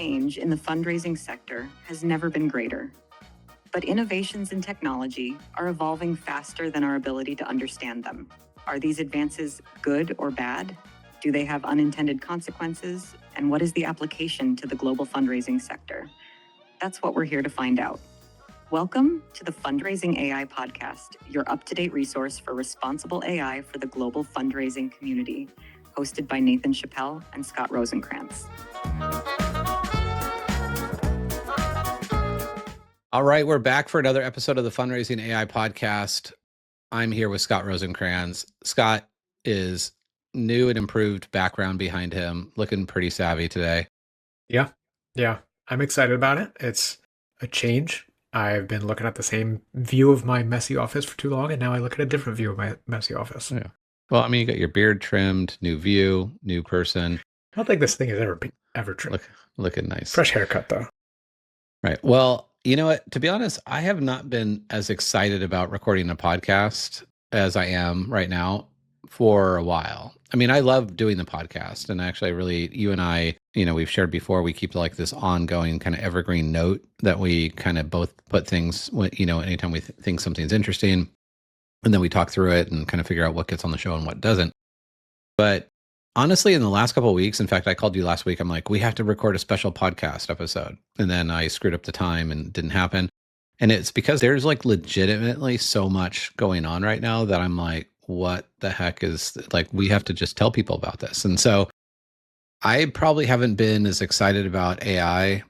change in the fundraising sector has never been greater. But innovations in technology are evolving faster than our ability to understand them. Are these advances good or bad? Do they have unintended consequences? And what is the application to the global fundraising sector? That's what we're here to find out. Welcome to the Fundraising AI podcast, your up-to-date resource for responsible AI for the global fundraising community, hosted by Nathan Chappell and Scott Rosenkrantz. All right, we're back for another episode of the Fundraising AI podcast. I'm here with Scott Rosenkrantz. Scott is new and improved background behind him, looking pretty savvy today. Yeah. I'm excited about it. It's a change. I've been looking at the same view of my messy office for too long, and now I look at a different view of my messy office. Yeah. Well, I mean, you got your beard trimmed, new view, new person. I don't think this thing has ever trimmed. Looking nice. Fresh haircut, though. Right. Well, you know what? To be honest, I have not been as excited about recording a podcast as I am right now for a while. I mean, I love doing the podcast, and actually, you and I, we've shared before, we keep like this ongoing kind of evergreen note that we kind of both put things, anytime we think something's interesting, and then we talk through it and kind of figure out what gets on the show and what doesn't. But honestly, in the last couple of weeks, in fact, I called you last week. I'm like, we have to record a special podcast episode. And then I screwed up the time and it didn't happen. And it's because there's like legitimately so much going on right now that I'm like, what the heck is like, we have to just tell people about this. And so I probably haven't been as excited about AI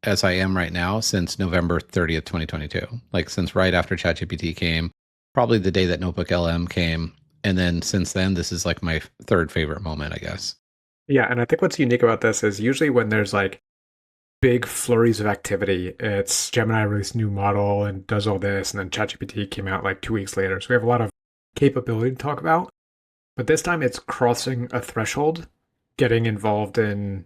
as I am right now since November 30th, 2022. Like since right after ChatGPT came, probably the day that Notebook LM came. And then since then, this is like my third favorite moment, I guess. Yeah, and I think what's unique about this is usually when there's like big flurries of activity, it's Gemini released a new model and does all this, and then ChatGPT came out like 2 weeks later. So we have a lot of capability to talk about. But this time it's crossing a threshold, getting involved in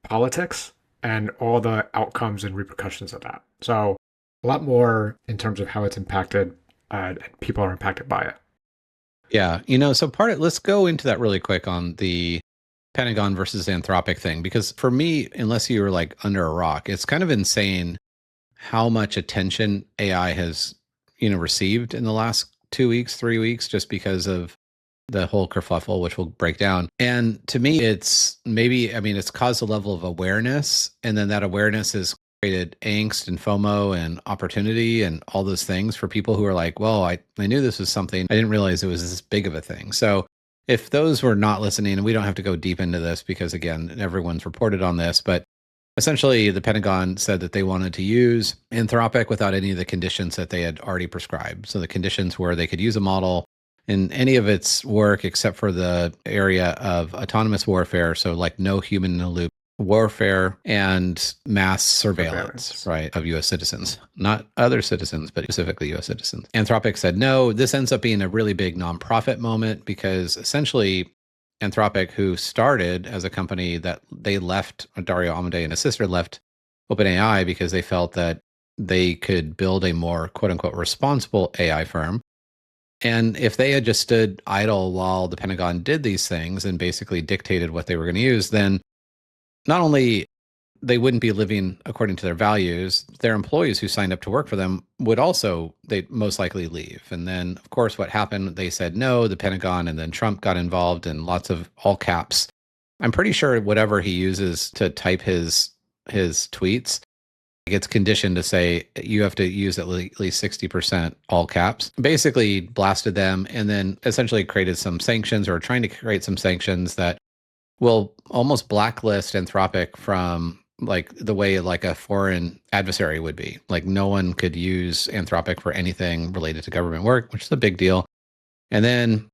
politics and all the outcomes and repercussions of that. So a lot more in terms of how it's impacted, and people are impacted by it. Yeah. So let's go into that really quick on the Pentagon versus Anthropic thing, because for me, unless you were like under a rock, it's kind of insane how much attention AI has, received in the last 2 weeks, 3 weeks, just because of the whole kerfuffle, which we'll break down. And to me, it's caused a level of awareness, and then that awareness has created angst and FOMO and opportunity and all those things for people who are like, well, I knew this was something. I didn't realize it was this big of a thing. So if those were not listening, and we don't have to go deep into this because, again, everyone's reported on this, but essentially the Pentagon said that they wanted to use Anthropic without any of the conditions that they had already prescribed. So the conditions were they could use a model in any of its work except for the area of autonomous warfare. So like no human in the loop warfare and mass surveillance, right, of U.S. citizens, not other citizens, but specifically U.S. citizens. Anthropic said, no, this ends up being a really big nonprofit moment because essentially Anthropic, who started as a company that they left, Dario Amodei and his sister left OpenAI because they felt that they could build a more quote unquote responsible AI firm. And if they had just stood idle while the Pentagon did these things and basically dictated what they were going to use, then not only they wouldn't be living according to their values, their employees who signed up to work for them they'd most likely leave. And then, of course, what happened, they said no, the Pentagon, and then Trump got involved in lots of all caps. I'm pretty sure whatever he uses to type his tweets gets conditioned to say you have to use at least 60% all caps. Basically blasted them and then essentially created some sanctions or trying to create some sanctions that will almost blacklist Anthropic from like the way like a foreign adversary would be. Like no one could use Anthropic for anything related to government work, which is a big deal. And then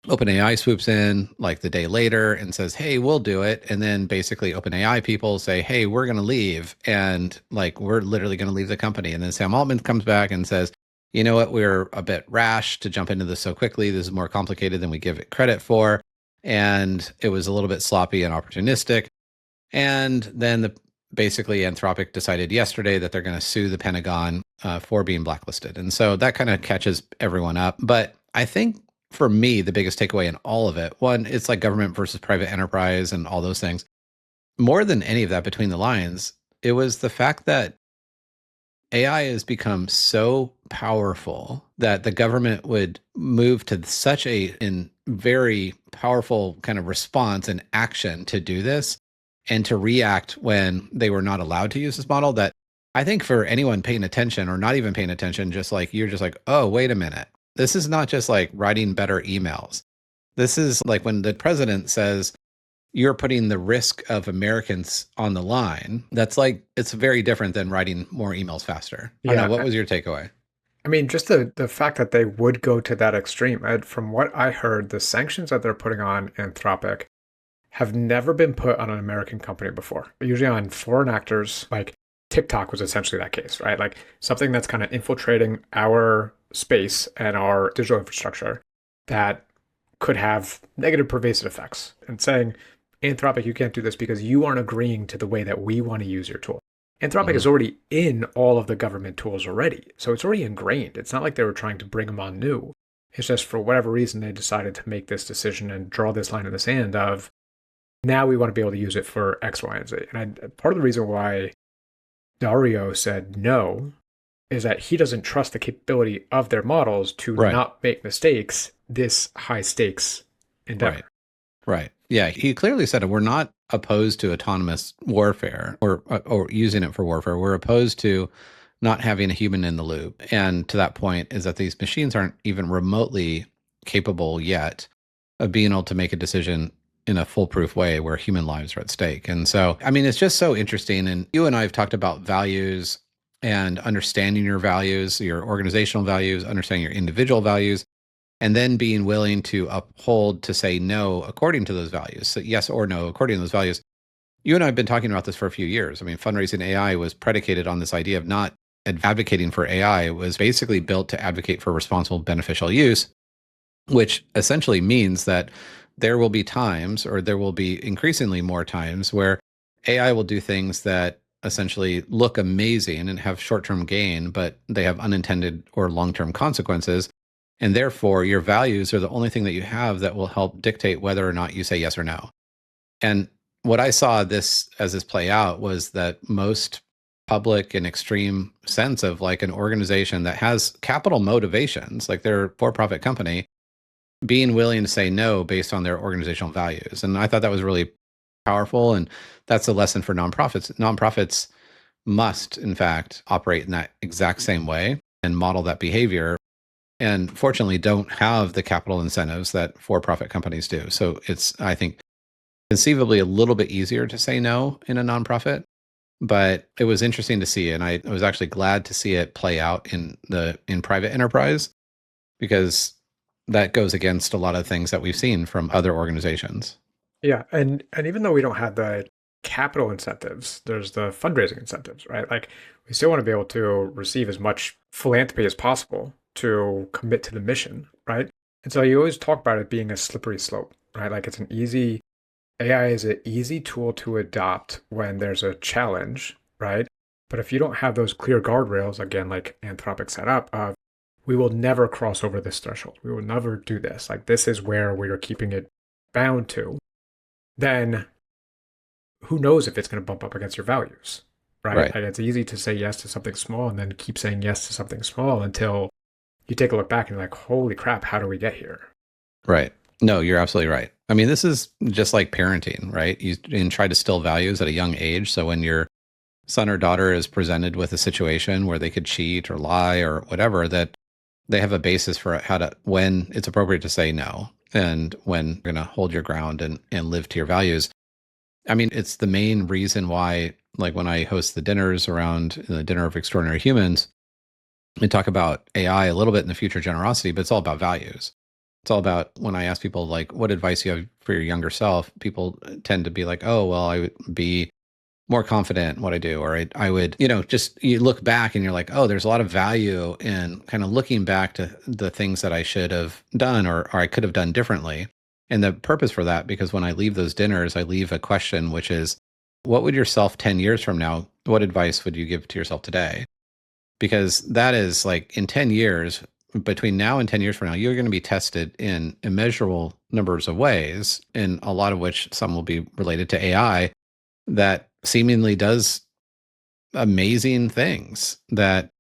OpenAI swoops in like the day later and says, hey, we'll do it. And then basically OpenAI people say, hey, we're going to leave. And like, we're literally going to leave the company. And then Sam Altman comes back and says, you know what, we're a bit rash to jump into this so quickly. This is more complicated than we give it credit for. And it was a little bit sloppy and opportunistic. And then basically Anthropic decided yesterday that they're going to sue the Pentagon for being blacklisted. And so that kind of catches everyone up. But I think for me, the biggest takeaway in all of it, one, it's like government versus private enterprise and all those things. more than any of that between the lines, it was the fact that AI has become so powerful that the government would move to such a very powerful kind of response and action to do this and to react when they were not allowed to use this model that I think for anyone paying attention or not even paying attention, just like you're just like, oh, wait a minute. This is not just like writing better emails. This is like when the president says, you're putting the risk of Americans on the line. That's like, it's very different than writing more emails faster. I don't know. Yeah. What was your takeaway? I mean, just the fact that they would go to that extreme. From what I heard, the sanctions that they're putting on Anthropic have never been put on an American company before. Usually on foreign actors, like TikTok was essentially that case, right? Like something that's kind of infiltrating our space and our digital infrastructure that could have negative pervasive effects. And saying, Anthropic, you can't do this because you aren't agreeing to the way that we want to use your tool. Anthropic is already in all of the government tools already. So it's already ingrained. It's not like they were trying to bring them on new. It's just for whatever reason, they decided to make this decision and draw this line in the sand of now we want to be able to use it for X, Y, and Z. And part of the reason why Dario said no is that he doesn't trust the capability of their models to not make mistakes this high stakes endeavor. Right. Yeah. He clearly said we're not opposed to autonomous warfare or using it for warfare. We're opposed to not having a human in the loop. And to that point is that these machines aren't even remotely capable yet of being able to make a decision in a foolproof way where human lives are at stake. And so, I mean, it's just so interesting. And you and I have talked about values and understanding your values, your organizational values, understanding your individual values, and then being willing to uphold to say no according to those values. So yes or no according to those values. You and I have been talking about this for a few years. I mean, Fundraising AI was predicated on this idea of not advocating for AI. It was basically built to advocate for responsible beneficial use, which essentially means that there will be times, or there will be increasingly more times, where AI will do things that essentially look amazing and have short-term gain, but they have unintended or long-term consequences. And therefore, your values are the only thing that you have that will help dictate whether or not you say yes or no. And what I saw this play out was that most public and extreme sense of like an organization that has capital motivations, like they're a for-profit company, being willing to say no based on their organizational values. And I thought that was really powerful. And that's a lesson for nonprofits. Nonprofits must, in fact, operate in that exact same way and model that behavior. And fortunately, don't have the capital incentives that for-profit companies do. So it's, I think, conceivably a little bit easier to say no in a nonprofit. But it was interesting to see, and I was actually glad to see it play out in private enterprise, because that goes against a lot of things that we've seen from other organizations. Yeah, and even though we don't have the capital incentives, there's the fundraising incentives, right? Like we still want to be able to receive as much philanthropy as possible to commit to the mission, right? And so you always talk about it being a slippery slope, right? Like AI is an easy tool to adopt when there's a challenge, right? But if you don't have those clear guardrails, again, like Anthropic set up, we will never cross over this threshold. We will never do this. Like this is where we are keeping it bound to. Then who knows if it's going to bump up against your values, right? Like it's easy to say yes to something small and then keep saying yes to something small until you take a look back and you're like, holy crap, how do we get here? Right. No, you're absolutely right. I mean, this is just like parenting, right? You try to still values at a young age. So when your son or daughter is presented with a situation where they could cheat or lie or whatever, that they have a basis for when it's appropriate to say no and when you're going to hold your ground and live to your values. I mean, it's the main reason why, like when I host the dinners around the Dinner of Extraordinary Humans, we talk about AI a little bit in the future generosity, but it's all about values. It's all about, when I ask people like, what advice you have for your younger self, people tend to be like, oh, well, I would be more confident in what I do. Or I would, just you look back and you're like, oh, there's a lot of value in kind of looking back to the things that I should have done or I could have done differently. And the purpose for that, because when I leave those dinners, I leave a question, which is, what would yourself 10 years from now, what advice would you give to yourself today? Because that is like in 10 years, between now and 10 years from now, you're going to be tested in immeasurable numbers of ways, in a lot of which some will be related to AI. that seemingly does amazing things that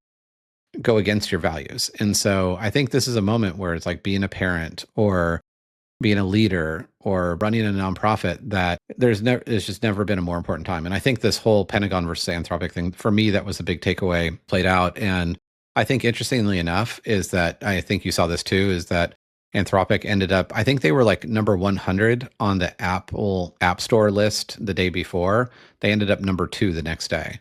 go against your values. And so I think this is a moment where it's like being a parent or being a leader or running a nonprofit that there's just never been a more important time. And I think this whole Pentagon versus Anthropic thing, for me, that was a big takeaway played out. And I think interestingly enough is that I think you saw this too, is that Anthropic ended up, I think they were like number 100 on the Apple App Store list the day before. They ended up number 2 the next day.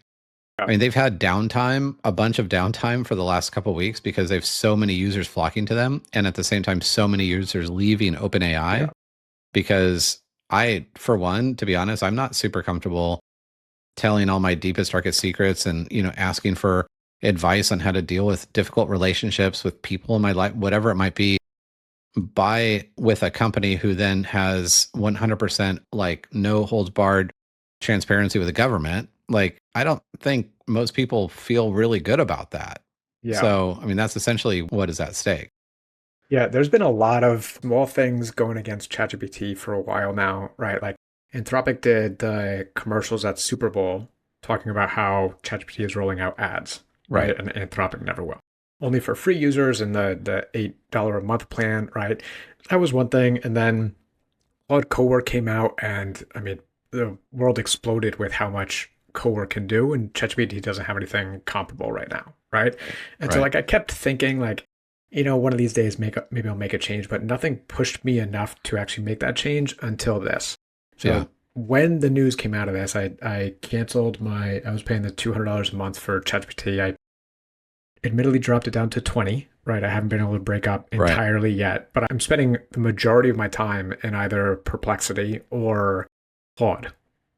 I mean, they've had downtime, a bunch of downtime for the last couple of weeks because they have so many users flocking to them. And at the same time, so many users leaving OpenAI because for one, to be honest, I'm not super comfortable telling all my deepest, darkest secrets and, asking for advice on how to deal with difficult relationships with people in my life, whatever it might be, with a company who then has 100% like no holds barred transparency with the government. Like, I don't think most people feel really good about that. Yeah. So, I mean, that's essentially what is at stake. Yeah, there's been a lot of small things going against ChatGPT for a while now, right? Like Anthropic did the commercials at Super Bowl talking about how ChatGPT is rolling out ads, right? And Anthropic never will. Only for free users and the $8 a month plan, right? That was one thing. And then Claude Cowork came out, and I mean, the world exploded with how much Cowork can do, and ChatGPT doesn't have anything comparable right now, right? And so like I kept thinking like, one of these days maybe I'll make a change, but nothing pushed me enough to actually make that change until this. So when the news came out of this, I canceled I was paying the $200 a month for ChatGPT. I admittedly dropped it down to 20, right? I haven't been able to break up entirely yet, but I'm spending the majority of my time in either Perplexity or Claude,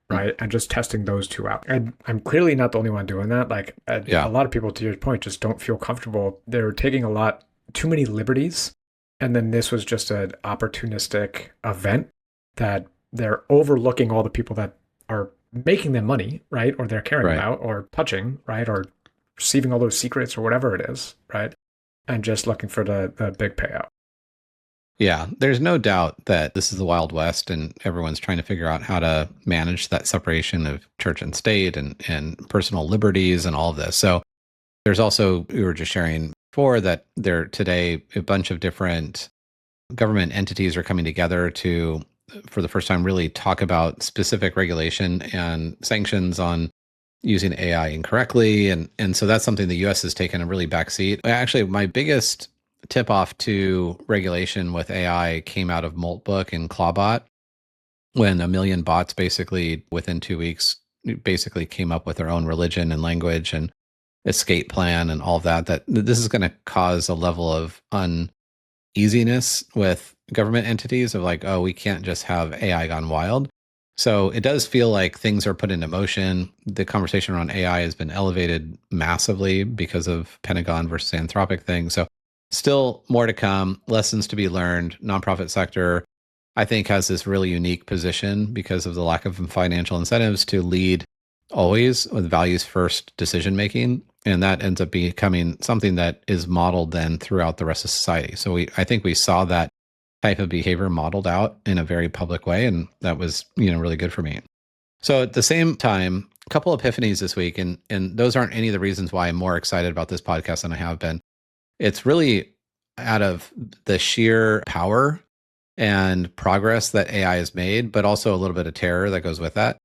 right? And just testing those two out. And I'm clearly not the only one doing that. Like a lot of people, to your point, just don't feel comfortable. They're taking too many liberties. And then this was just an opportunistic event that they're overlooking all the people that are making them money, right? Or they're caring about or touching, right? Or receiving all those secrets or whatever it is, right? And just looking for the big payout. Yeah, there's no doubt that this is the Wild West and everyone's trying to figure out how to manage that separation of church and state and personal liberties and all of this. So there's also, we were just sharing before that there today, a bunch of different government entities are coming together to, for the first time, really talk about specific regulation and sanctions on using AI incorrectly. And so that's something the US has taken a really backseat. Actually, my biggest tip off to regulation with AI came out of Moltbook and Clawbot, when 1 million bots basically within 2 weeks basically came up with their own religion and language and escape plan and all of that this is going to cause a level of uneasiness with government entities of like, oh, we can't just have AI gone wild. So it does feel like things are put into motion. The conversation around AI has been elevated massively because of Pentagon versus Anthropic thing. So still more to come, lessons to be learned. Nonprofit sector, I think, has this really unique position because of the lack of financial incentives to lead always with values first decision making. And that ends up becoming something that is modeled then throughout the rest of society. So I think we saw that type of behavior modeled out in a very public way. And that was, really good for me. So at the same time, a couple epiphanies this week, and those aren't any of the reasons why I'm more excited about this podcast than I have been. It's really out of the sheer power and progress that AI has made, but also a little bit of terror that goes with that.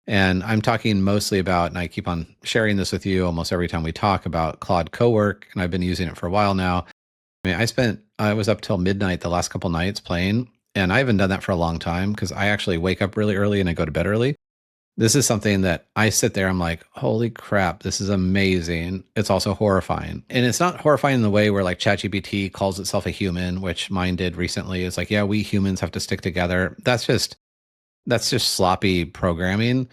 And I'm talking mostly about, and I keep on sharing this with you almost every time we talk about Claude Cowork, and I've been using it for a while now. I mean, I was up till midnight the last couple nights playing, and I haven't done that for a long time because I actually wake up really early and I go to bed early. This is something that I sit there, I'm like, holy crap, this is amazing. It's also horrifying. And it's not horrifying in the way where like ChatGPT calls itself a human, which mine did recently. It's like, yeah, we humans have to stick together. That's just sloppy programming.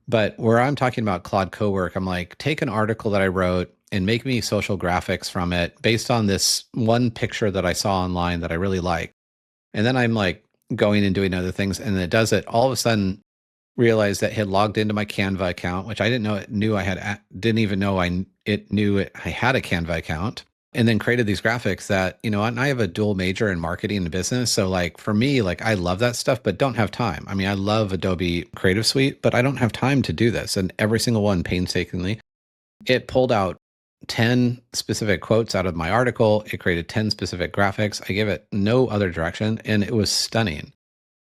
But where I'm talking about Claude Cowork, I'm like, take an article that I wrote and make me social graphics from it based on this one picture that I saw online that I really like. And then I'm like going and doing other things, and it does it. All of a sudden, realized that it had logged into my Canva account, which I didn't know it knew I had. Didn't even know it knew I had a Canva account. and then created these graphics that, and I have a dual major in marketing and business. So like for me, like I love that stuff, but don't have time. I mean, I love Adobe Creative Suite, but I don't have time to do this. And every single one painstakingly, it pulled out 10 specific quotes out of my article. It created 10 specific graphics. I gave it no other direction, and it was stunning,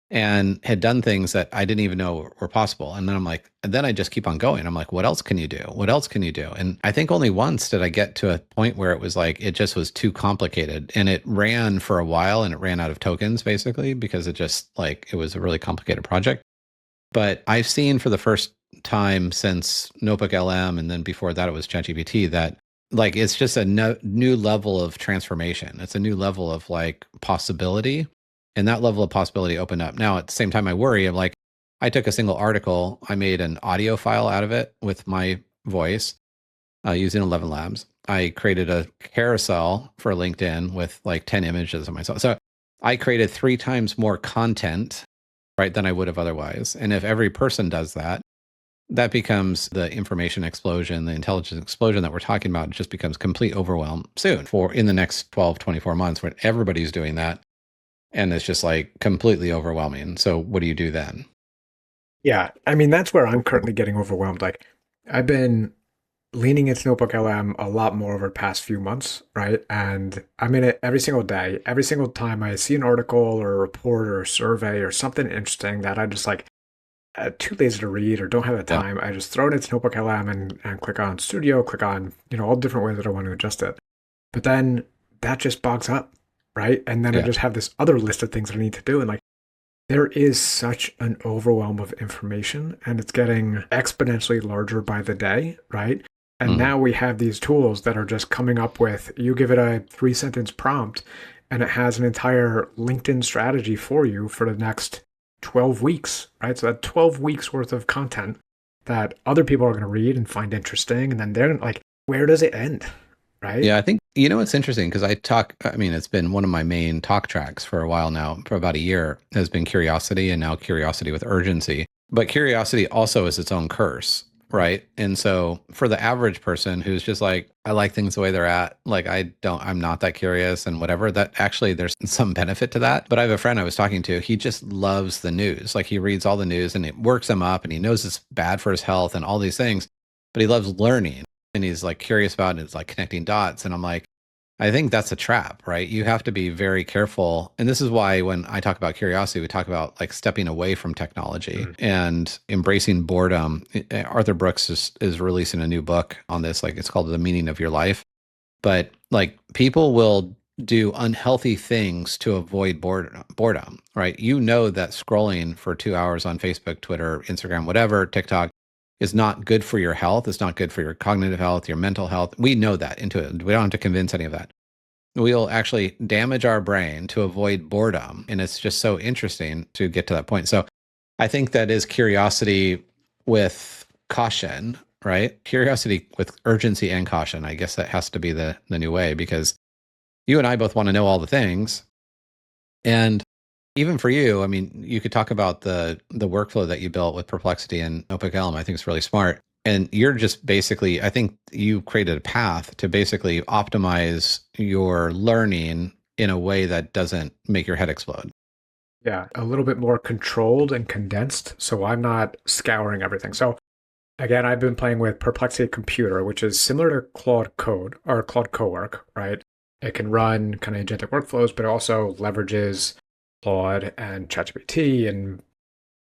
and had done things that I didn't even know were possible. And then then I just keep on going. I'm like, what else can you do? What else can you do? And I think only once did I get to a point where it was like, it just was too complicated. And it ran for a while, and it ran out of tokens basically, because it just it was a really complicated project. But I've seen for the first time since Notebook LM, and then before that it was ChatGPT, that it's just a new level of transformation. It's a new level of possibility. And that level of possibility opened up. Now, at the same time, I worry of I took a single article, I made an audio file out of it with my voice using 11 Labs. I created a carousel for LinkedIn with 10 images of myself. So I created 3 times more content, right, than I would have otherwise. And if every person does that, that becomes the information explosion, the intelligence explosion that we're talking about. It just becomes complete overwhelm soon, in the next 12, 24 months, when everybody's doing that. And it's just completely overwhelming. So what do you do then? Yeah, I mean, that's where I'm currently getting overwhelmed. I've been leaning into Notebook LM a lot more over the past few months, right? And I'm in it every single day. Every single time I see an article or a report or a survey or something interesting that I just too lazy to read or don't have the time, I just throw it into Notebook LM and click on Studio, click on, all different ways that I want to adjust it. But then that just bogs up, right? And then I just have this other list of things that I need to do. And there is such an overwhelm of information, and it's getting exponentially larger by the day, right? And now we have these tools that are just coming up with, you give it a 3-sentence prompt, and it has an entire LinkedIn strategy for you for the next 12 weeks, right? So that 12 weeks worth of content that other people are going to read and find interesting. And then they're where does it end? Right? Yeah, I think, it's interesting because it's been one of my main talk tracks for a while now, for about a year, has been curiosity, and now curiosity with urgency. But curiosity also is its own curse, right? And so for the average person who's just I like things the way they're at, I'm not that curious and whatever, that actually there's some benefit to that. But I have a friend I was talking to, he just loves the news. He reads all the news and it works him up, and he knows it's bad for his health and all these things, but he loves learning. And he's curious about it. It's connecting dots. And I'm I think that's a trap, right? You have to be very careful. And this is why when I talk about curiosity, we talk about stepping away from technology and embracing boredom. Arthur Brooks is releasing a new book on this. It's called The Meaning of Your Life. But people will do unhealthy things to avoid boredom, right? You know that scrolling for 2 hours on Facebook, Twitter, Instagram, whatever, TikTok, is not good for your health. It's not good for your cognitive health, your mental health. We know that intuitively. We don't have to convince any of that. We'll actually damage our brain to avoid boredom. And it's just so interesting to get to that point. So I think that is curiosity with caution, right? Curiosity with urgency and caution. I guess that has to be the new way, because you and I both want to know all the things. And even for you, I mean, you could talk about the workflow that you built with Perplexity and Notebook LM. I think it's really smart. And you're just basically, I think you created a path to basically optimize your learning in a way that doesn't make your head explode. Yeah, a little bit more controlled and condensed. So I'm not scouring everything. So again, I've been playing with Perplexity Computer, which is similar to Claude Code or Claude Cowork, right? It can run kind of agentic workflows, but it also leverages Claude and ChatGPT and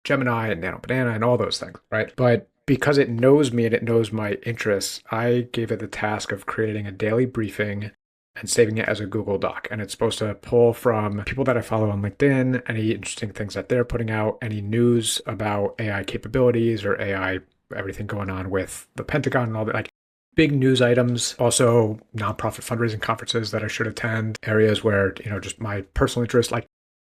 Gemini and Nano Banana and all those things, right? But because it knows me and it knows my interests, I gave it the task of creating a daily briefing and saving it as a Google Doc. And it's supposed to pull from people that I follow on LinkedIn, any interesting things that they're putting out, any news about AI capabilities or AI, everything going on with the Pentagon and all that, big news items, also nonprofit fundraising conferences that I should attend, areas where, just my personal interest,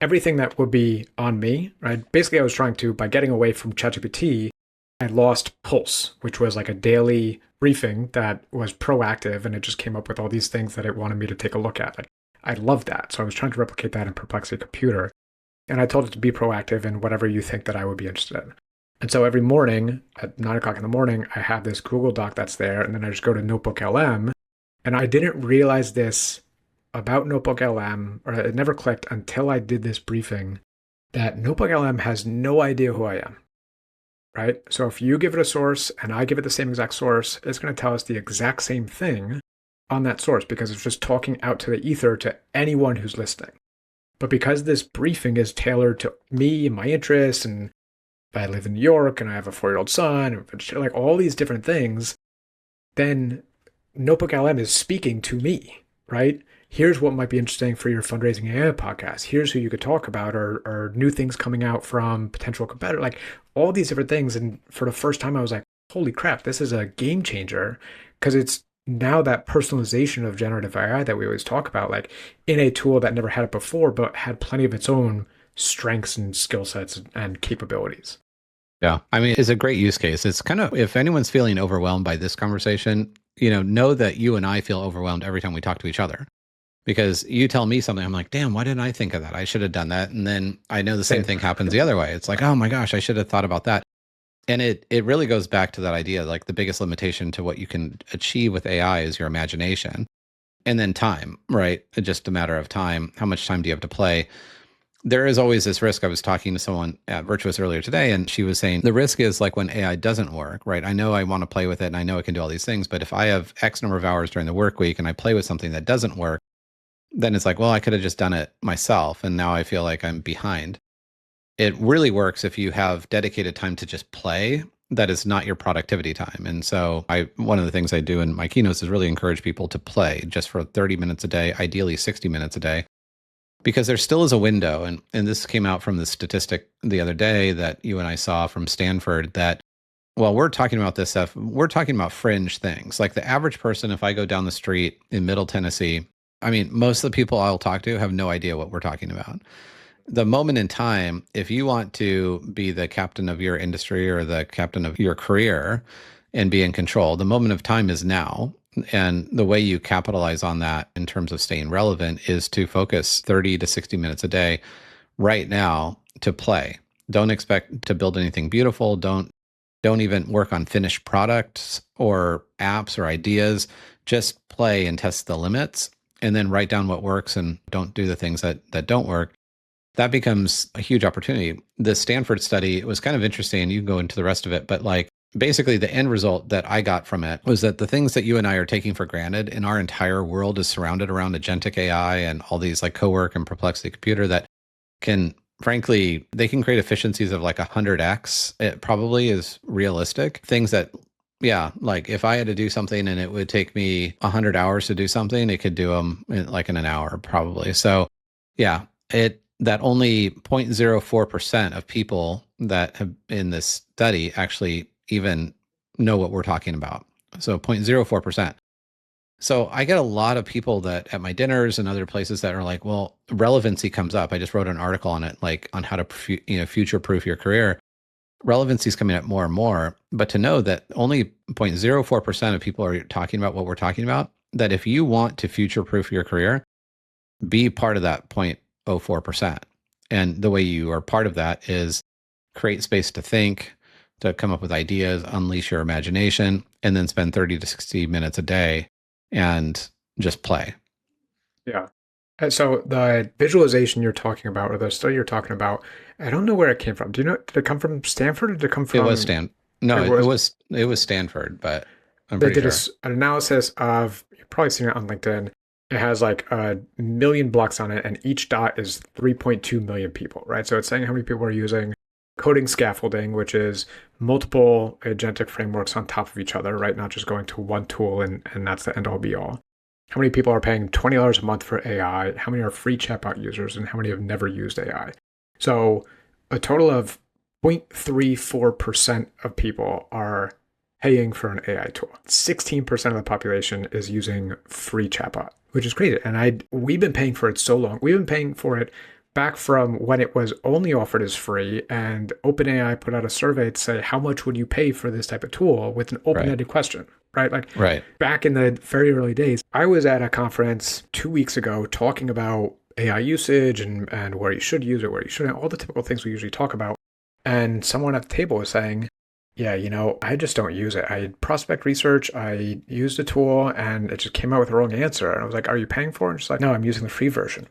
everything that would be on me, right? Basically, I was trying to, by getting away from ChatGPT, I lost Pulse, which was a daily briefing that was proactive, and it just came up with all these things that it wanted me to take a look at. I loved that. So I was trying to replicate that in Perplexity Computer. And I told it to be proactive in whatever you think that I would be interested in. And so every morning at 9 o'clock in the morning, I have this Google Doc that's there, and then I just go to Notebook LM And I didn't realize this about Notebook LM, or it never clicked until I did this briefing, that Notebook LM has no idea who I am, right? So if you give it a source and I give it the same exact source, it's going to tell us the exact same thing on that source because it's just talking out to the ether to anyone who's listening. But because this briefing is tailored to me and my interests, and I live in New York and I have a 4-year-old son, and like all these different things, then Notebook LM is speaking to me, right? Here's what might be interesting for your fundraising AI podcast. Here's who you could talk about, or new things coming out from potential competitor, like all these different things. And for the first time, I was like, holy crap, this is a game changer, because it's now that personalization of generative AI that we always talk about, like in a tool that never had it before, but had plenty of its own strengths and skill sets and capabilities. Yeah. I mean, it's a great use case. It's kind of, if anyone's feeling overwhelmed by this conversation, know that you and I feel overwhelmed every time we talk to each other. Because you tell me something, I'm like, damn, why didn't I think of that? I should have done that. And then I know the same thing happens the other way. It's like, oh my gosh, I should have thought about that. And it really goes back to that idea, like the biggest limitation to what you can achieve with AI is your imagination. And then time, right? It's just a matter of time. How much time do you have to play? There is always this risk. I was talking to someone at Virtuous earlier today, and she was saying the risk is like when AI doesn't work, right? I know I want to play with it and I know it can do all these things, but if I have X number of hours during the work week and I play with something that doesn't work, then it's like, well, I could have just done it myself. And now I feel like I'm behind. It really works if you have dedicated time to just play. That is not your productivity time. And so one of the things I do in my keynotes is really encourage people to play just for 30 minutes a day, ideally 60 minutes a day, because there still is a window. And this came out from the statistic the other day that you and I saw from Stanford that while we're talking about this stuff, we're talking about fringe things. Like the average person, if I go down the street in Middle Tennessee, I mean, most of the people I'll talk to have no idea what we're talking about. The moment in time, if you want to be the captain of your industry or the captain of your career and be in control, the moment of time is now. And the way you capitalize on that in terms of staying relevant is to focus 30 to 60 minutes a day right now to play. Don't expect to build anything beautiful. Don't even work on finished products or apps or ideas. Just play and test the limits, and then write down what works and don't do the things that don't work. That becomes a huge opportunity. The Stanford study was kind of interesting. You can go into the rest of it, but like basically the end result that I got from it was that the things that you and I are taking for granted in our entire world is surrounded around agentic AI and all these like Cowork and Perplexity Computer that can, frankly, they can create efficiencies of like 100x. It probably is realistic. Things that, yeah, like if I had to do something and it would take me 100 hours to do something, it could do them in an hour probably. So yeah, that only 0.04% of people that have in this study actually even know what we're talking about. So 0.04%. So I get a lot of people that at my dinners and other places that are like, well, relevancy comes up. I just wrote an article on it, like on how to future-proof your career. Relevancy is coming up more and more, but to know that only 0.04% of people are talking about what we're talking about, that if you want to future-proof your career, be part of that 0.04%. And the way you are part of that is create space to think, to come up with ideas, unleash your imagination, and then spend 30 to 60 minutes a day and just play. Yeah. And so the visualization you're talking about, or the study you're talking about, I don't know where it came from. Do you know, did it come from Stanford or did it come from? It was it was Stanford, but I'm they pretty did sure. an analysis of, you've probably seen it on LinkedIn. It has like 1 million blocks on it, and each dot is 3.2 million people, right? So it's saying how many people are using coding scaffolding, which is multiple agentic frameworks on top of each other, right? Not just going to one tool and that's the end all be all. How many people are paying $20 a month for AI? How many are free chatbot users? And how many have never used AI? So a total of 0.34% of people are paying for an AI tool. 16% of the population is using free chatbot, which is crazy. And we've been paying for it so long. We've been paying for it back from when it was only offered as free, and OpenAI put out a survey to say, how much would you pay for this type of tool, with an open-ended question, right? Like back in the very early days, I was at a conference 2 weeks ago talking about AI usage and where you should use it, where you shouldn't, all the typical things we usually talk about. And someone at the table was saying, Yeah, I just don't use it. I prospect research, I used a tool and it just came out with the wrong answer. And I was like, are you paying for it? And she's like, no, I'm using the free version.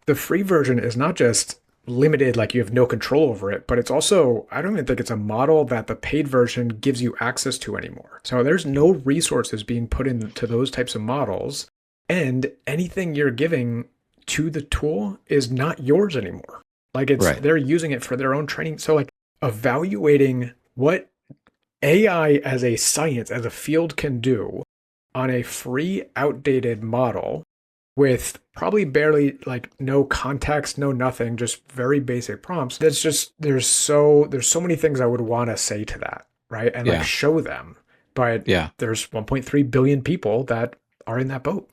The free version is not just limited, like you have no control over it, but it's also, I don't even think it's a model that the paid version gives you access to anymore. So there's no resources being put into those types of models. And anything you're giving to the tool is not yours anymore. Like Right. they're using it for their own training. So like evaluating what AI as a science, as a field can do on a free, outdated model with probably barely like no context, no nothing, just very basic prompts. That's just there's so many things I would want to say to that, right? And like Yeah. show them. But Yeah. there's 1.3 billion people that are in that boat.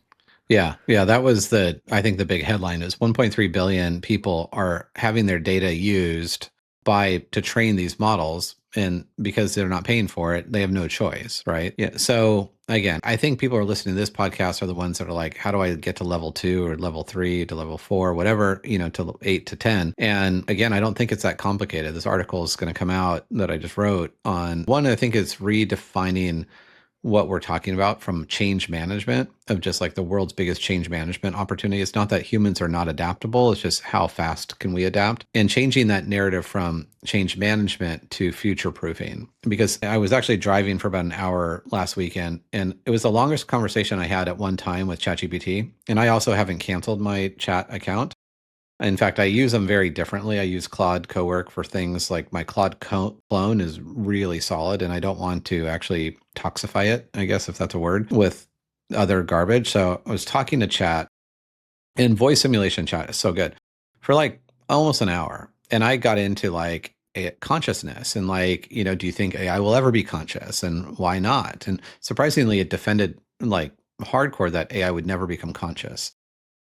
Yeah. Yeah. That was I think the big headline is 1.3 billion people are having their data used to train these models. And because they're not paying for it, they have no choice. Right. Yeah. So again, I think people who are listening to this podcast are the ones that are like, how do I get to level 2 or level 3 to level 4, whatever, to 8 to 10. And again, I don't think it's that complicated. This article is going to come out that I just wrote on one. I think it's redefining what we're talking about from change management of just like the world's biggest change management opportunity. It's not that humans are not adaptable. It's just how fast can we adapt and changing that narrative from change management to future proofing. Because I was actually driving for about an hour last weekend and it was the longest conversation I had at one time with ChatGPT. And I also haven't canceled my chat account. In fact, I use them very differently. I use Claude Cowork for things like my Claude clone is really solid, and I don't want to actually toxify it, I guess, if that's a word, with other garbage. So I was talking to chat, and voice simulation chat is so good for like almost an hour. And I got into like consciousness and like, do you think AI will ever be conscious and why not? And surprisingly, it defended like hardcore that AI would never become conscious.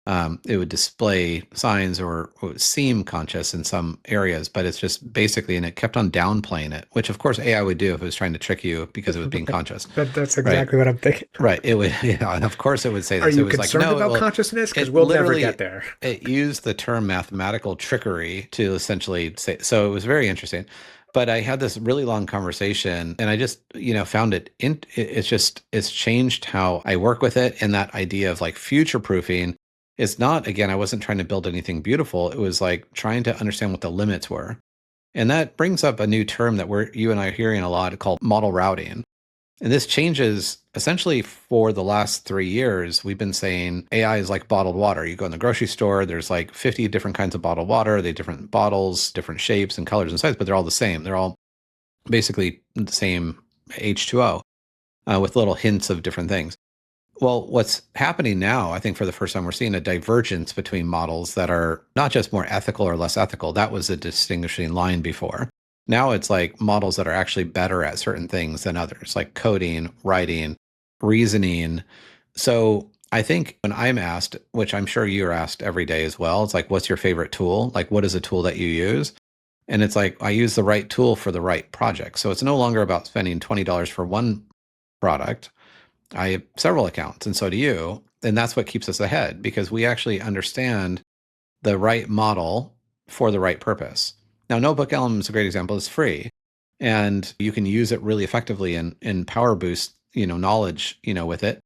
It would display signs or it would seem conscious in some areas, but it's just basically, and it kept on downplaying it, which of course AI would do if it was trying to trick you because it was being conscious, That's right? exactly what I'm thinking. Right. It would, and of course it would say Are this. It you was like, concerned no, about well, consciousness? Because it we'll never literally, get there. it used the term mathematical trickery to essentially say, so it was very interesting. But I had this really long conversation and I just, found it's changed how I work with it. And that idea of like future proofing is not, again, I wasn't trying to build anything beautiful. It was like trying to understand what the limits were. And that brings up a new term that you and I are hearing a lot called model routing. And this changes essentially for the last 3 years. We've been saying AI is like bottled water. You go in the grocery store, there's like 50 different kinds of bottled water. They have different bottles, different shapes and colors and sizes, but they're all the same. They're all basically the same H2O with little hints of different things. Well, what's happening now, I think for the first time, we're seeing a divergence between models that are not just more ethical or less ethical. That was a distinguishing line before. Now it's like models that are actually better at certain things than others, like coding, writing, reasoning. So I think when I'm asked, which I'm sure you're asked every day as well, it's like, what's your favorite tool? Like, what is a tool that you use? And it's like, I use the right tool for the right project. So it's no longer about spending $20 for one product. I have several accounts, and so do you. And that's what keeps us ahead because we actually understand the right model for the right purpose. Now, NotebookLM is a great example. It's free, and you can use it really effectively in Power Boost, knowledge, with it.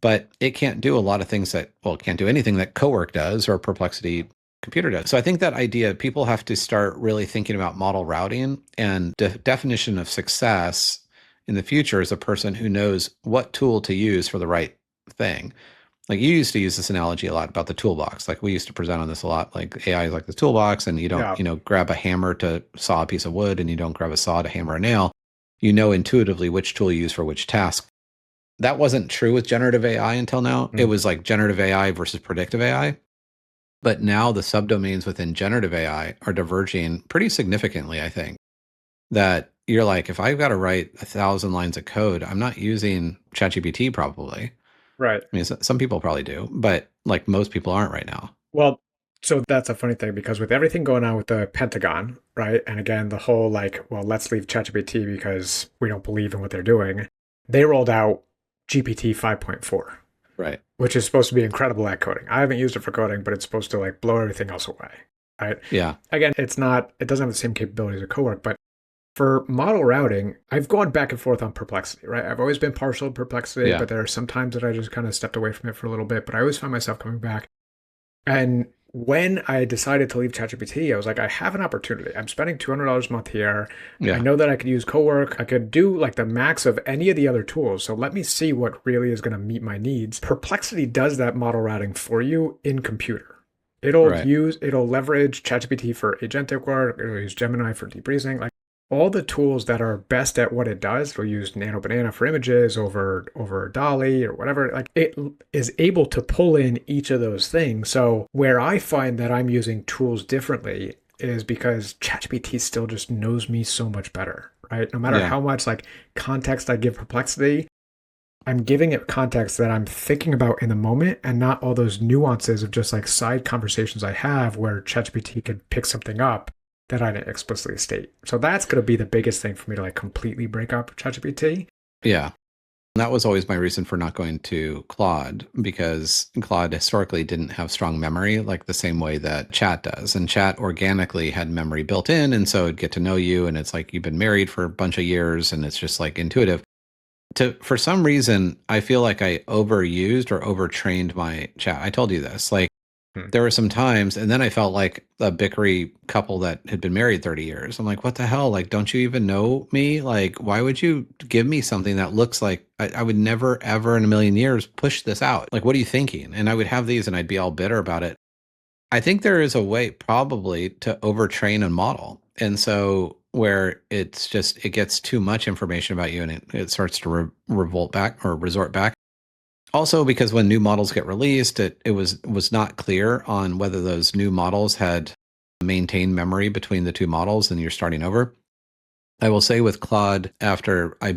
But it can't do a lot of things it can't do anything that Cowork does or Perplexity Computer does. So I think that idea, people have to start really thinking about model routing and definition of success in the future is a person who knows what tool to use for the right thing. Like you used to use this analogy a lot about the toolbox. Like we used to present on this a lot. Like AI is like the toolbox, and you don't, Yeah. grab a hammer to saw a piece of wood, and you don't grab a saw to hammer a nail. You know intuitively which tool you use for which task. That wasn't true with generative AI until now. It was like generative AI versus predictive AI. But now the subdomains within generative AI are diverging pretty significantly, I think. That you're like, if I've got to write 1,000 lines of code, I'm not using ChatGPT probably. Right. I mean, some people probably do, but like most people aren't right now. Well, so that's a funny thing because with everything going on with the Pentagon, right? And again, the whole like, well, let's leave ChatGPT because we don't believe in what they're doing. They rolled out GPT 5.4, Right. which is supposed to be incredible at coding. I haven't used it for coding, but it's supposed to like blow everything else away, right? Yeah. Again, it doesn't have the same capabilities of Cowork, but For model routing, I've gone back and forth on Perplexity, right? I've always been partial to Perplexity, Yeah. but there are some times that I just kind of stepped away from it for a little bit, but I always find myself coming back. And when I decided to leave ChatGPT, I was like, I have an opportunity. I'm spending $200 a month here. I Yeah. know that I could use Cowork. I could do like the max of any of the other tools. So let me see what really is going to meet my needs. Perplexity does that model routing for you in computer. Right. It'll leverage ChatGPT for agentic work. It'll use Gemini for deep reasoning. Like all the tools that are best at what it does. It'll use Nano Banana for images over Dolly or whatever. Like it is able to pull in each of those things. So where I find that I'm using tools differently is because ChatGPT still just knows me so much better, right? No matter Yeah. how much like context I give Perplexity, I'm giving it context that I'm thinking about in the moment and not all those nuances of just like side conversations I have where ChatGPT could pick something up that I didn't explicitly state. So that's going to be the biggest thing for me to like completely break up ChatGPT. Yeah. That was always my reason for not going to Claude, because Claude historically didn't have strong memory like the same way that Chat does. And Chat organically had memory built in. And so it'd get to know you. And it's like you've been married for a bunch of years and it's just like intuitive. For some reason, I feel like I overused or overtrained my Chat. I told you this. Like Hmm. there were some times, and then I felt like a bickery couple that had been married 30 years. I'm like, what the hell? Like, don't you even know me? Like, why would you give me something that looks like I would never, ever in a million years push this out? Like, what are you thinking? And I would have these and I'd be all bitter about it. I think there is a way probably to overtrain a model. And so where it gets too much information about you and it starts to revolt back or resort back. Also, because when new models get released, it was not clear on whether those new models had maintained memory between the two models and you're starting over. I will say with Claude, after I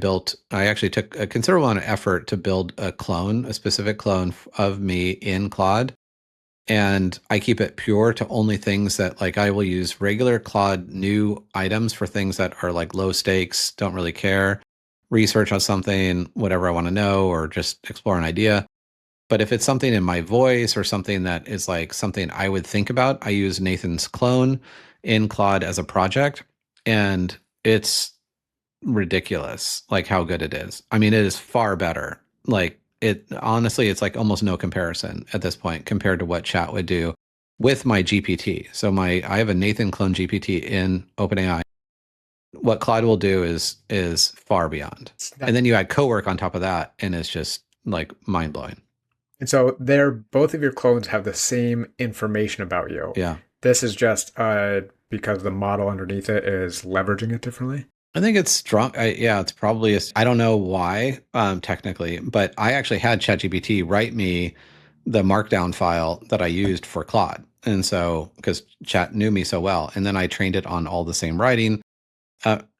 actually took a considerable amount of effort to build a specific clone of me in Claude. And I keep it pure to only things that like I will use regular Claude new items for things that are like low stakes, don't really care, research on something, whatever I want to know, or just explore an idea. But if it's something in my voice or something that is like something I would think about, I use Nathan's clone in Claude as a project. And it's ridiculous, like how good it is. I mean, it is far better. Like it honestly, it's like almost no comparison at this point compared to what chat would do with my GPT. So I have a Nathan clone GPT in OpenAI. What Claude will do is far beyond. And then you add Cowork on top of that, and it's just like mind blowing. And so they're both of your clones have the same information about you. Yeah. This is just because the model underneath it is leveraging it differently. I think it's strong. Yeah, it's probably, I don't know why, technically, but I actually had ChatGPT write me the markdown file that I used for Claude. And so, because Chat knew me so well, and then I trained it on all the same writing.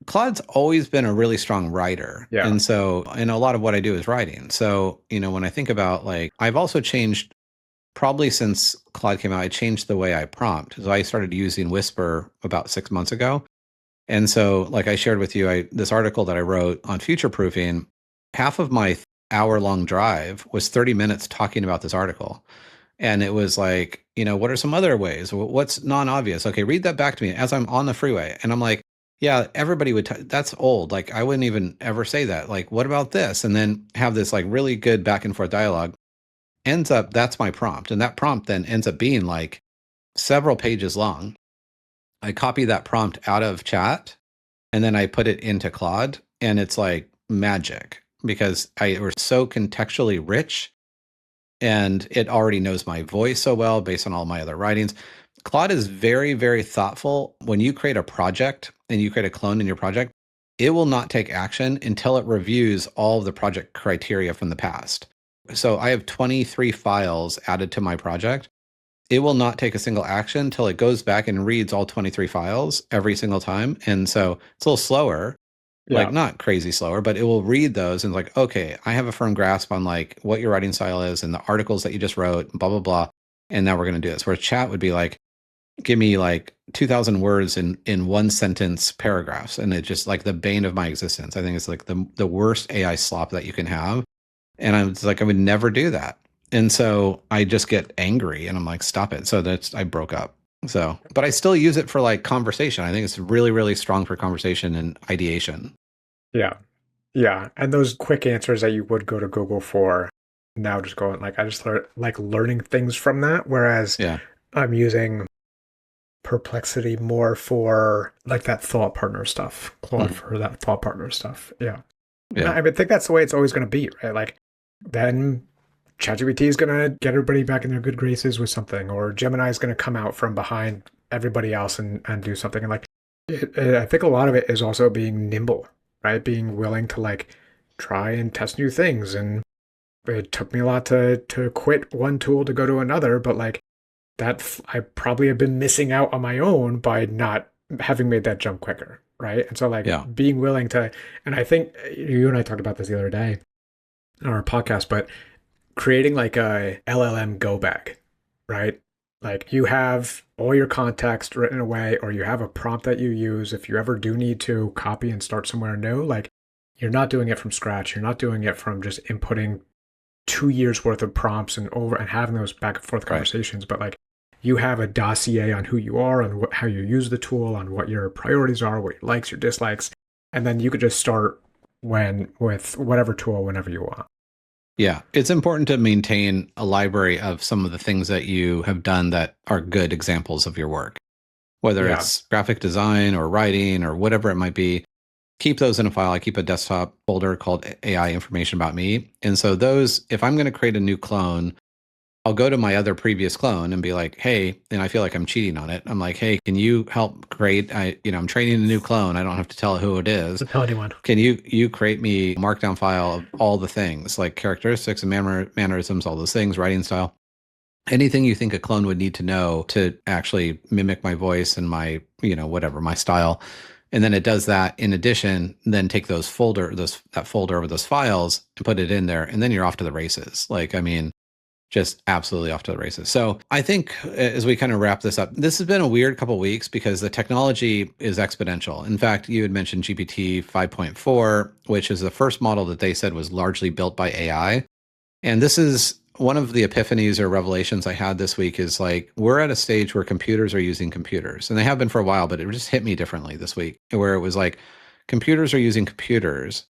Claude's always been a really strong writer. Yeah. And a lot of what I do is writing. So, when I think about like, I've also changed probably since Claude came out, I changed the way I prompt. So I started using Whisper about 6 months ago. And so, like I shared with you, this article that I wrote on future proofing, half of my hour-long drive was 30 minutes talking about this article. And it was like, what are some other ways? What's non-obvious? Okay, read that back to me as I'm on the freeway. And I'm like, yeah, everybody would, that's old. Like, I wouldn't even ever say that. Like, what about this? And then have this like really good back and forth dialogue. That's my prompt. And that prompt then ends up being like several pages long. I copy that prompt out of chat and then I put it into Claude, and it's like magic because we're so contextually rich and it already knows my voice so well based on all my other writings. Claude is very, very thoughtful. When you create a project and you create a clone in your project, it will not take action until it reviews all of the project criteria from the past. So I have 23 files added to my project. It will not take a single action until it goes back and reads all 23 files every single time. And so it's a little slower, like not crazy slower, but it will read those and like, okay, I have a firm grasp on like what your writing style is and the articles that you just wrote, blah, blah, blah. And now we're going to do this. Where chat would be like, give me like 2,000 words in one sentence paragraphs. And it's just like the bane of my existence. I think it's like the worst AI slop that you can have. And I was like, I would never do that. And so I just get angry and I'm like, stop it. So I broke up. So, but I still use it for like conversation. I think it's really, really strong for conversation and ideation. Yeah. Yeah. And those quick answers that you would go to Google for now just going like I just like learning things from that. Whereas Yeah. I'm using Perplexity more for like that thought partner stuff. Claude for that thought partner stuff. Yeah. Yeah. I think that's the way it's always going to be, right? Like then ChatGPT is going to get everybody back in their good graces with something, or Gemini is going to come out from behind everybody else and do something. And like, I think a lot of it is also being nimble, right? Being willing to like try and test new things. And it took me a lot to quit one tool to go to another, but like I probably have been missing out on my own by not having made that jump quicker, right? And so like being willing to, and I think you and I talked about this the other day on our podcast, but creating like a LLM go bag, right? Like you have all your context written away, or you have a prompt that you use if you ever do need to copy and start somewhere new. Like you're not doing it from scratch. You're not doing it from just inputting 2 years worth of prompts and having those back and forth conversations, but like you have a dossier on who you are, on how you use the tool, on what your priorities are, what your likes, your dislikes, and then you could just start with whatever tool whenever you want. Yeah, it's important to maintain a library of some of the things that you have done that are good examples of your work, whether it's graphic design or writing or whatever it might be. Keep those in a file. I keep a desktop folder called AI Information About Me. And so those, if I'm going to create a new clone, I'll go to my other previous clone and be like, hey, and I feel like I'm cheating on it. I'm like, hey, can you help create, I'm training a new clone. I don't have to tell who it is. Don't tell anyone. Can you create me a markdown file of all the things like characteristics and mannerisms, all those things, writing style, anything you think a clone would need to know to actually mimic my voice and my, whatever, my style. And then it does that in addition, then take that folder over those files and put it in there. And then you're off to the races. Like, I mean, just absolutely off to the races. So I think as we kind of wrap this up, this has been a weird couple of weeks because the technology is exponential. In fact, you had mentioned GPT 5.4, which is the first model that they said was largely built by AI. And this is one of the epiphanies or revelations I had this week is like, we're at a stage where computers are using computers. And they have been for a while, but it just hit me differently this week, where it was like, computers are using computers.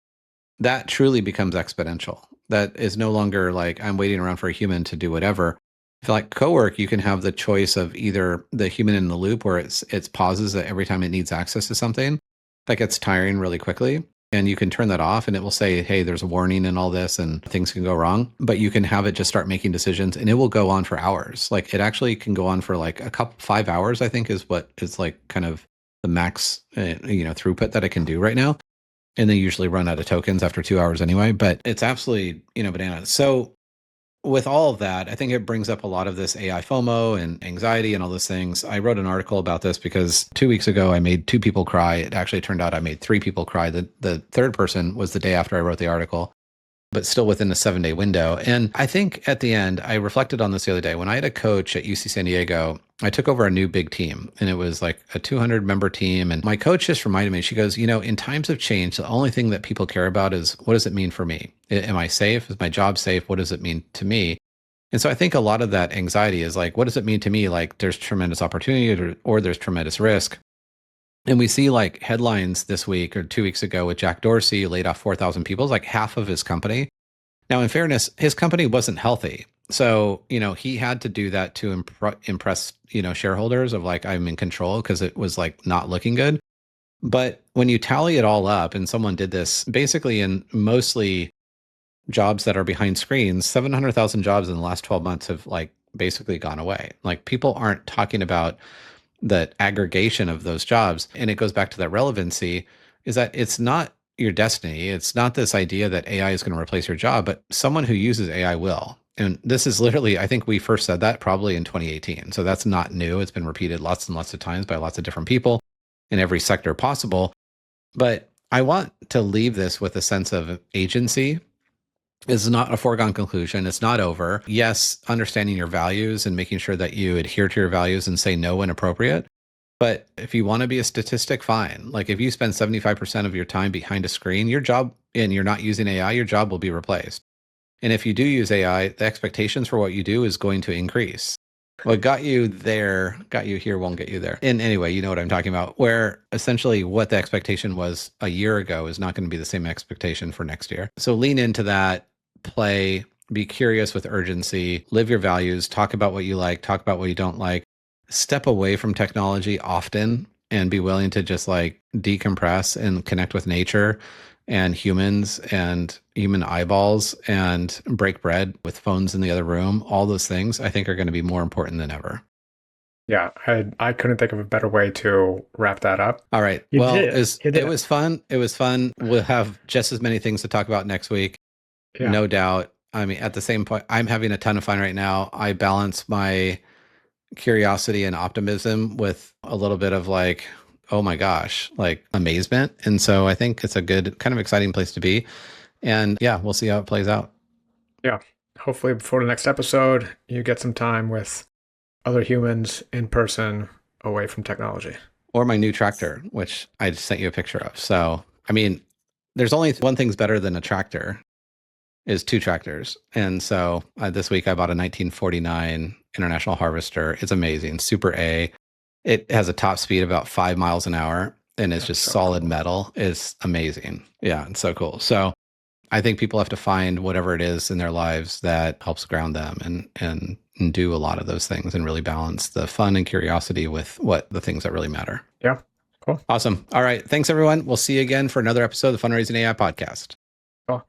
That truly becomes exponential. That is no longer like I'm waiting around for a human to do whatever. If like cowork, you can have the choice of either the human in the loop where it's pauses every time it needs access to something. That gets tiring really quickly. And you can turn that off and it will say, hey, there's a warning and all this and things can go wrong. But you can have it just start making decisions and it will go on for hours. Like it actually can go on for like 5 hours, I think is what is like kind of the max, throughput that it can do right now. And they usually run out of tokens after 2 hours anyway, but it's absolutely, bananas. So with all of that, I think it brings up a lot of this AI FOMO and anxiety and all those things. I wrote an article about this because 2 weeks ago, I made 2 people cry. It actually turned out I made 3 people cry. The third person was the day after I wrote the article, but still within a 7-day window. And I think at the end, I reflected on this the other day. When I had a coach at UC San Diego, I took over a new big team and it was like a 200-member team. And my coach just reminded me, she goes, in times of change, the only thing that people care about is what does it mean for me? Am I safe? Is my job safe? What does it mean to me? And so I think a lot of that anxiety is like, what does it mean to me? Like there's tremendous opportunity or there's tremendous risk. And we see like headlines this week or 2 weeks ago with Jack Dorsey laid off 4,000 people, like half of his company. Now, in fairness, his company wasn't healthy. So, he had to do that to impress, shareholders of like, I'm in control because it was like not looking good. But when you tally it all up and someone did this basically in mostly jobs that are behind screens, 700,000 jobs in the last 12 months have like basically gone away. Like people aren't talking about that aggregation of those jobs. And it goes back to that relevancy is that it's not your destiny. It's not this idea that AI is going to replace your job, but someone who uses AI will. And this is literally, I think we first said that probably in 2018. So that's not new. It's been repeated lots and lots of times by lots of different people in every sector possible. But I want to leave this with a sense of agency. It's not a foregone conclusion. It's not over. Yes, understanding your values and making sure that you adhere to your values and say no when appropriate. But if you want to be a statistic, fine. Like if you spend 75% of your time behind a screen, your job, and you're not using AI, your job will be replaced. And if you do use AI, the expectations for what you do is going to increase. What got you there, got you here, won't get you there. And anyway, you know what I'm talking about, where essentially what the expectation was a year ago is not going to be the same expectation for next year. So lean into that, play, be curious with urgency, live your values, talk about what you like, talk about what you don't like, step away from technology often and be willing to just like decompress and connect with nature and humans and human eyeballs and break bread with phones in the other room. All those things I think are going to be more important than ever. Yeah, I couldn't think of a better way to wrap that up. All right. You Well, did. You did it was fun. It was fun. We'll have just as many things to talk about next week. Yeah. No doubt. I mean, at the same point, I'm having a ton of fun right now. I balance my curiosity and optimism with a little bit of like, oh my gosh, like amazement. And so I think it's a good, kind of exciting place to be. And yeah, we'll see how it plays out. Yeah. Hopefully before the next episode, you get some time with other humans in person away from technology. Or my new tractor, which I just sent you a picture of. So, I mean, there's only one thing's better than a tractor is two tractors. And so this week I bought a 1949 International Harvester. It's amazing. Super A. It has a top speed of about 5 miles an hour and it's just so solid cool. metal. It's amazing. Yeah, it's so cool. So I think people have to find whatever it is in their lives that helps ground them and do a lot of those things and really balance the fun and curiosity with what the things that really matter. Yeah. Cool. Awesome. All right. Thanks, everyone. We'll see you again for another episode of the Fundraising AI podcast. Cool.